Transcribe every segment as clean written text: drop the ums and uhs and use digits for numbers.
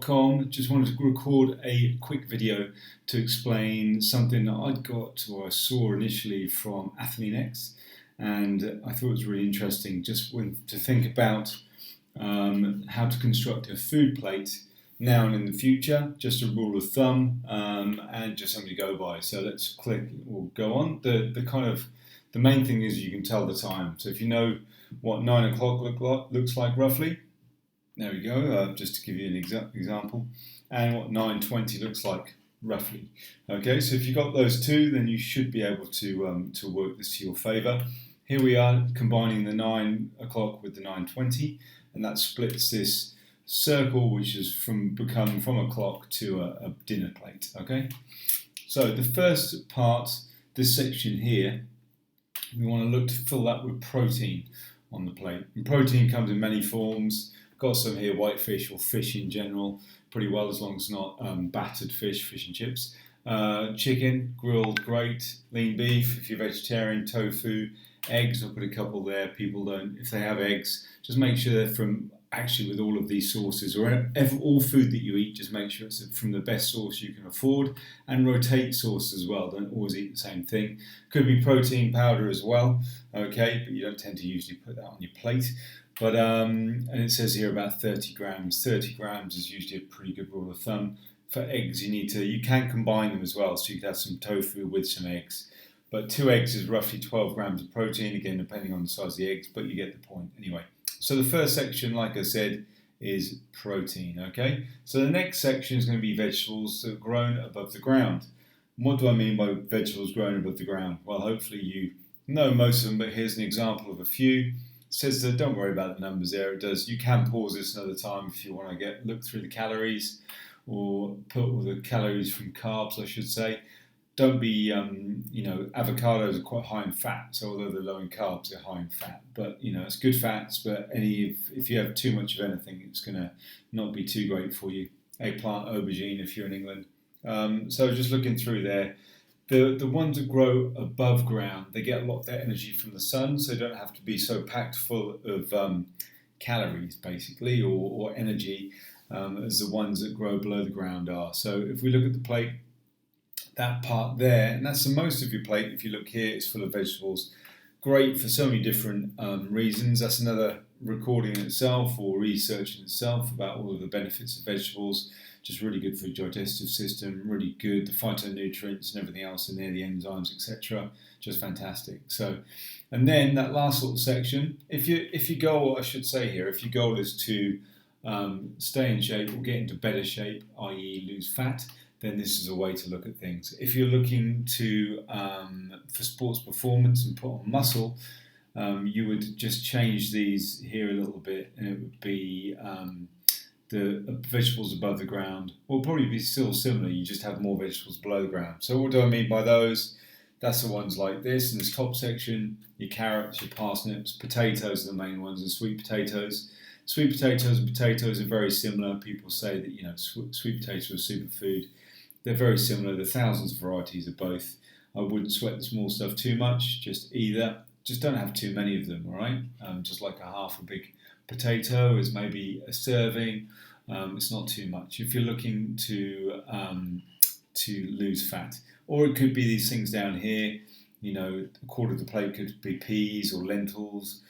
Just wanted to record a quick video to explain something that I'd got or I saw initially from Athlean-X, and I thought it was really interesting to think about how to construct a food plate now and in the future, just a rule of thumb, and just something to go by. So let's click or go on. The main thing is you can tell the time. So if you know what 9 o'clock looks like roughly, there we go, just to give you an example, and what 9:20 looks like roughly. Okay, so if you've got those two, then you should be able to work this to your favour. Here we are combining the 9 o'clock with the 9:20, and that splits this circle, which has become from a clock to a dinner plate. Okay, so the first part, this section here, we want to look to fill that with protein on the plate. And protein comes in many forms. Got some here, white fish or fish in general, pretty well as long as it's not battered fish and chips. Chicken, grilled, great. Lean beef, if you're vegetarian, tofu, eggs, I'll put a couple there. People don't, if they have eggs, just make sure they're from, actually with all of these sources, or all food that you eat, just make sure it's from the best source you can afford, and rotate sources as well. Don't always eat the same thing. Could be protein powder as well, okay, but you don't tend to usually put that on your plate. But and it says here about 30 grams. 30 grams is usually a pretty good rule of thumb. For eggs, you can combine them as well, so you could have some tofu with some eggs. But 2 eggs is roughly 12 grams of protein, again depending on the size of the eggs, but you get the point anyway. So the first section, like I said, is protein, okay? So the next section is going to be vegetables that are grown above the ground. And what do I mean by vegetables grown above the ground? Well, hopefully you know most of them, but here's an example of a few. It says that don't worry about the numbers there. It does. You can pause this another time if you want to look through the calories, or put all the calories from carbs, I should say. Don't be, avocados are quite high in fat, so although they're low in carbs, they're high in fat. But, it's good fats, but if you have too much of anything, it's going to not be too great for you. Eggplant, aubergine, if you're in England. So just looking through there, the ones that grow above ground, they get a lot of their energy from the sun, so they don't have to be so packed full of calories, basically, or energy, as the ones that grow below the ground are. So if we look at the plate, that part there, and that's the most of your plate. If you look here, it's full of vegetables. Great for so many different reasons. That's another recording in itself, or research in itself, about all of the benefits of vegetables. Just really good for your digestive system, really good, the phytonutrients and everything else in there, the enzymes, etc. Just fantastic. So, and then that last little section, if your goal, I should say here, if your goal is to stay in shape or get into better shape, i.e. lose fat, then this is a way to look at things. If you're looking to for sports performance and put on muscle, you would just change these here a little bit, and it would be the vegetables above the ground will probably be still similar. You just have more vegetables below the ground. So what do I mean by those? That's the ones like this in this top section. Your carrots, your parsnips, potatoes are the main ones, and sweet potatoes. Sweet potatoes and potatoes are very similar. People say that sweet potatoes are a superfood. They're very similar. There are thousands of varieties of both. I wouldn't sweat the small stuff too much. Just don't have too many of them. All right. Just like half a big potato is maybe a serving. It's not too much if you're looking to lose fat. Or it could be these things down here. A quarter of the plate could be peas or lentils.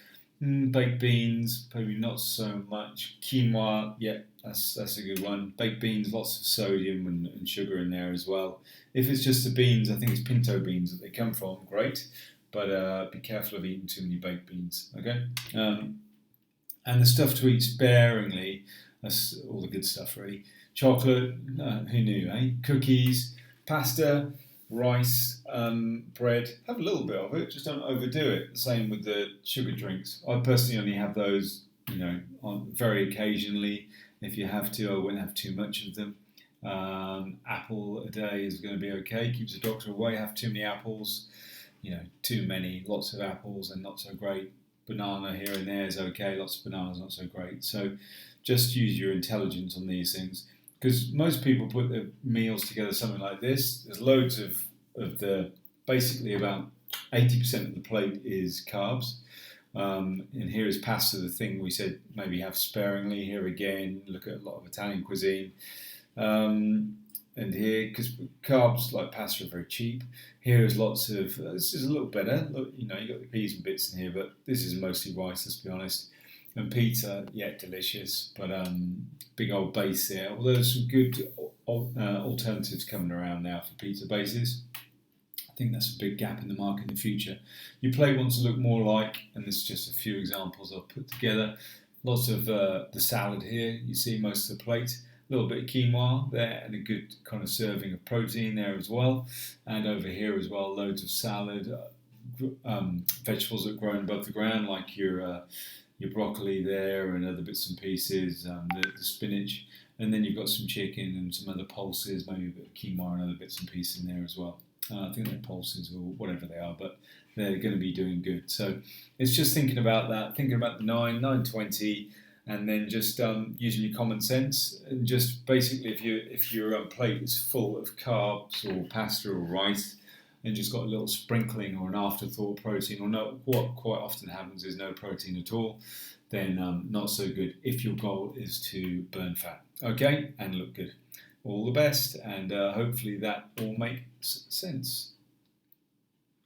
Baked beans, probably not so much. Quinoa, yeah, that's a good one. Baked beans, lots of sodium and sugar in there as well. If it's just the beans, I think it's pinto beans that they come from, great. But be careful of eating too many baked beans, okay? And the stuff to eat sparingly, that's all the good stuff really. Chocolate, who knew, eh? Cookies, pasta, rice, bread. Have a little bit of it, just don't overdo it. Same with the sugar drinks. I personally only have those, on very occasionally. If you have to, I wouldn't have too much of them. Apple a day is going to be okay. Keeps the doctor away. Have too many apples, too many. Lots of apples and not so great. Banana here and there is okay. Lots of bananas not so great. So just use your intelligence on these things. Because most people put their meals together something like this. There's loads of basically about 80% of the plate is carbs. And here is pasta, the thing we said maybe have sparingly. Here again, look at a lot of Italian cuisine. And here, because carbs like pasta are very cheap, here is lots of, this is a little better. Look, you got the peas and bits in here, but this is mostly rice, let's be honest. And pizza, yeah, delicious, but big old base there. Although there's some good alternatives coming around now for pizza bases. I think that's a big gap in the market in the future. Your plate wants to look more like, and this is just a few examples I've put together. Lots of the salad here. You see most of the plate. A little bit of quinoa there, and a good kind of serving of protein there as well. And over here as well, loads of salad, vegetables that are grown above the ground, like your broccoli there, and other bits and pieces, the spinach. And then you've got some chicken and some other pulses, maybe a bit of quinoa and other bits and pieces in there as well. I think they're pulses or whatever they are, but they're going to be doing good. So it's just thinking about that, thinking about the 920, and then just using your common sense, and just basically if your plate is full of carbs or pasta or rice, and just got a little sprinkling or an afterthought protein, or no, what quite often happens is no protein at all, then not so good if your goal is to burn fat, okay, and look good. All the best, and hopefully that all makes sense.